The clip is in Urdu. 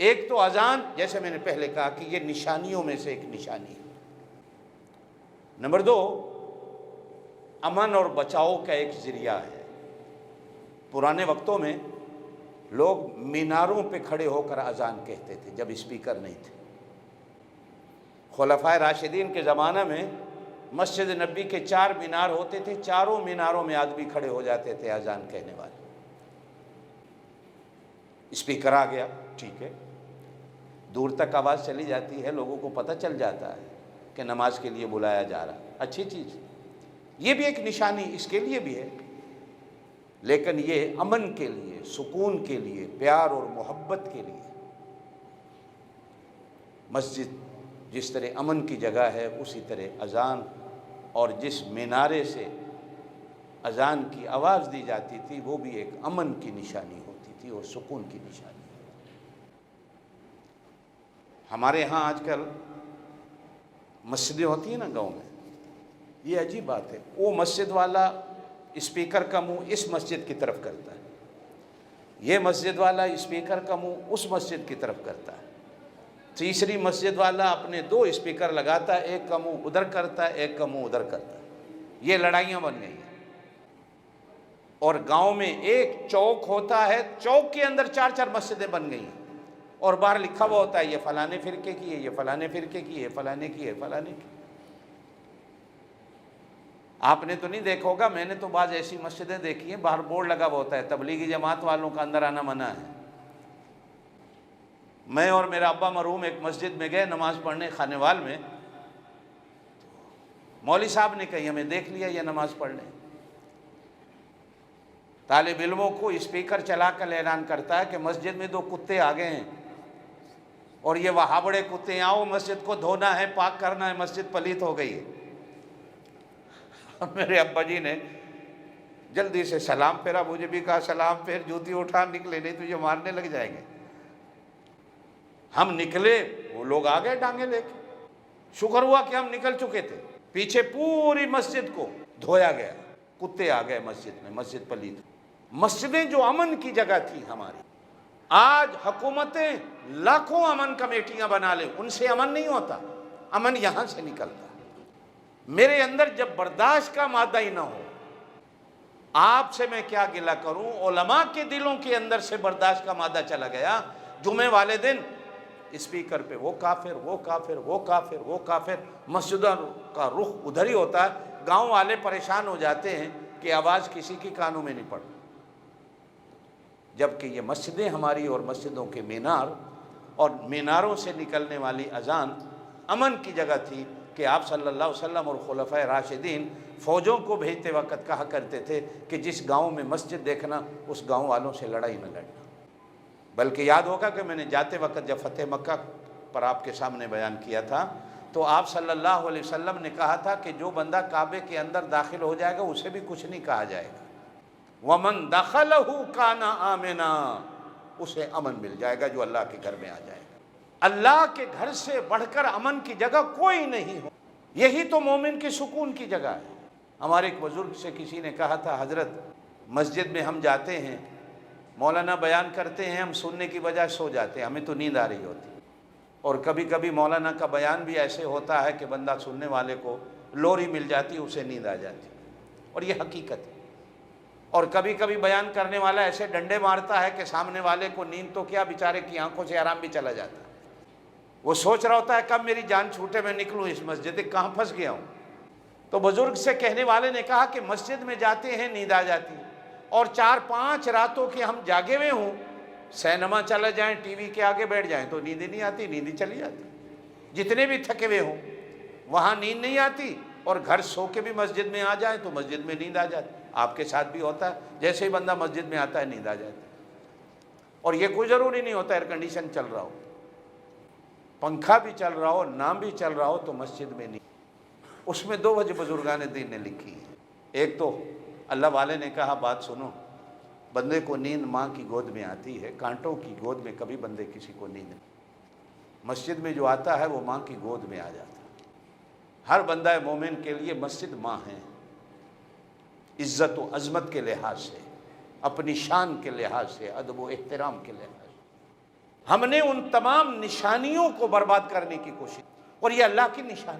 ایک تو اذان، جیسے میں نے پہلے کہا کہ یہ نشانیوں میں سے ایک نشانی ہے۔ نمبر دو، امن اور بچاؤ کا ایک ذریعہ ہے۔ پرانے وقتوں میں لوگ میناروں پہ کھڑے ہو کر اذان کہتے تھے جب اسپیکر نہیں تھے۔ خلفائے راشدین کے زمانہ میں مسجد نبی کے 4 مینار ہوتے تھے، چاروں میناروں میں آدمی کھڑے ہو جاتے تھے اذان کہنے والے۔ اسپیکر آ گیا، ٹھیک ہے، دور تک آواز چلی جاتی ہے، لوگوں کو پتہ چل جاتا ہے کہ نماز کے لیے بلایا جا رہا ہے، اچھی چیز۔ یہ بھی ایک نشانی اس کے لیے بھی ہے، لیکن یہ امن کے لیے، سکون کے لیے، پیار اور محبت کے لیے۔ مسجد جس طرح امن کی جگہ ہے، اسی طرح اذان اور جس مینارے سے اذان کی آواز دی جاتی تھی وہ بھی ایک امن کی نشانی ہوتی تھی اور سکون کی نشانی۔ ہمارے ہاں آج کل مسجدیں ہوتی ہیں نا گاؤں میں، یہ عجیب بات ہے، وہ مسجد والا اسپیکر کا منہ اس مسجد کی طرف کرتا ہے، یہ مسجد والا اسپیکر کا منہ اس مسجد کی طرف کرتا ہے، تیسری مسجد والا اپنے 2 اسپیکر لگاتا ہے، ایک کا منہ ادھر کرتا ہے، ایک کا منہ ادھر کرتا ہے۔ یہ لڑائیاں بن گئی ہیں۔ اور گاؤں میں ایک چوک ہوتا ہے، چوک کے اندر 4 مسجدیں بن گئی ہیں، اور باہر لکھا ہوا ہوتا ہے یہ فلانے فرقے کی ہے، یہ فلانے فرقے کی ہے، فلانے کی ہے، فلانے کی۔ آپ نے تو نہیں دیکھا ہوگا، میں نے تو بعض ایسی مسجدیں دیکھی ہیں باہر بورڈ لگا ہوا ہوتا ہے تبلیغی جماعت والوں کا اندر آنا منع ہے۔ میں اور میرا ابا مرحوم ایک مسجد میں گئے نماز پڑھنے خانیوال میں، مولوی صاحب نے کہی ہمیں دیکھ لیا یہ نماز پڑھنے، طالب علموں کو اسپیکر چلا کر اعلان کرتا ہے کہ مسجد میں 2 کتے آ گئے ہیں اور یہ وہاں بڑے کتے ہیں، آؤ مسجد کو دھونا ہے، پاک کرنا ہے، مسجد پلیت ہو گئی ہے۔ میرے ابا جی نے جلدی سے سلام پھیرا، مجھے بھی کہا سلام پھیر، جوتی اٹھا، نکلے نہیں تجھے مارنے لگ جائیں گے۔ ہم نکلے، وہ لوگ آ گئے ڈانگے لے کے، شکر ہوا کہ ہم نکل چکے تھے، پیچھے پوری مسجد کو دھویا گیا، کتے آ گئے مسجد میں، مسجد پلیت۔ مسجدیں جو امن کی جگہ تھی ہماری، آج حکومتیں لاکھوں امن کمیٹیاں بنا لیں، ان سے امن نہیں ہوتا، امن یہاں سے نکلتا ہے۔ میرے اندر جب برداشت کا مادہ ہی نہ ہو، آپ سے میں کیا گلہ کروں، علماء کے دلوں کے اندر سے برداشت کا مادہ چلا گیا، جمعے والے دن اسپیکر پہ وہ کافر، وہ کافر، وہ کافر، وہ کافر، مسجدوں کا رخ ادھر ہی ہوتا ہے، گاؤں والے پریشان ہو جاتے ہیں کہ آواز کسی کی کانوں میں نہیں پڑ، جبکہ یہ مسجدیں ہماری اور مسجدوں کے مینار اور میناروں سے نکلنے والی اذان امن کی جگہ تھی کہ آپ صلی اللہ علیہ وسلم اور خلفائے راشدین فوجوں کو بھیجتے وقت کہا کرتے تھے کہ جس گاؤں میں مسجد دیکھنا اس گاؤں والوں سے لڑائی نہ لڑنا۔ بلکہ یاد ہوگا کہ میں نے جاتے وقت جب فتح مکہ پر آپ کے سامنے بیان کیا تھا تو آپ صلی اللہ علیہ وسلم نے کہا تھا کہ جو بندہ کعبے کے اندر داخل ہو جائے گا اسے بھی کچھ نہیں کہا جائے گا، وَمَن دَخَلَهُ كَانَ آمِنًا، اسے امن مل جائے گا جو اللہ کے گھر میں آ جائے گا۔ اللہ کے گھر سے بڑھ کر امن کی جگہ کوئی نہیں ہو، یہی تو مومن کی سکون کی جگہ ہے۔ ہمارے ایک بزرگ سے کسی نے کہا تھا، حضرت مسجد میں ہم جاتے ہیں، مولانا بیان کرتے ہیں، ہم سننے کی بجائے سو جاتے ہیں، ہمیں تو نیند آ رہی ہوتی، اور کبھی کبھی مولانا کا بیان بھی ایسے ہوتا ہے کہ بندہ سننے والے کو لوری مل جاتی، اسے نیند آ جاتی، اور یہ حقیقت ہے۔ اور کبھی کبھی بیان کرنے والا ایسے ڈنڈے مارتا ہے کہ سامنے والے کو نیند تو کیا، بیچارے کی آنکھوں سے آرام بھی چلا جاتا ہے، وہ سوچ رہا ہوتا ہے کب میری جان چھوٹے میں نکلوں اس مسجد، کہاں پھنس گیا ہوں۔ تو بزرگ سے کہنے والے نے کہا کہ مسجد میں جاتے ہیں نیند آ جاتی ہے، اور 4-5 راتوں کے ہم جاگے ہوئے ہوں، سینما چلا جائیں، ٹی وی کے آگے بیٹھ جائیں تو نیند ہی نہیں آتی، نیند ہی چلی جاتی، جتنے بھی تھکے ہوئے ہوں وہاں نیند نہیں آتی، اور گھر سو کے بھی مسجد میں آ جائیں تو مسجد میں نیند آ جاتی۔ آپ کے ساتھ بھی ہوتا ہے، جیسے ہی بندہ مسجد میں آتا ہے نیند آ جاتی، اور یہ کوئی ضروری نہیں ہوتا ایئر کنڈیشن چل رہا ہو، پنکھا بھی چل رہا ہو، نام بھی چل رہا ہو تو مسجد میں نہیں۔ اس میں 2 وجہ بزرگان دین نے لکھی ہے۔ ایک تو اللہ والے نے کہا بات سنو، بندے کو نیند ماں کی گود میں آتی ہے، کانٹوں کی گود میں کبھی بندے کسی کو نیند نہیں، مسجد میں جو آتا ہے وہ ماں کی گود میں آ جاتا ہے۔ ہر بندہ مومن کے لیے مسجد ماں ہے، عزت و عظمت کے لحاظ سے، اپنی شان کے لحاظ سے، ادب و احترام کے لحاظ سے۔ ہم نے ان تمام نشانیوں کو برباد کرنے کی کوشش، اور یہ اللہ کی نشانی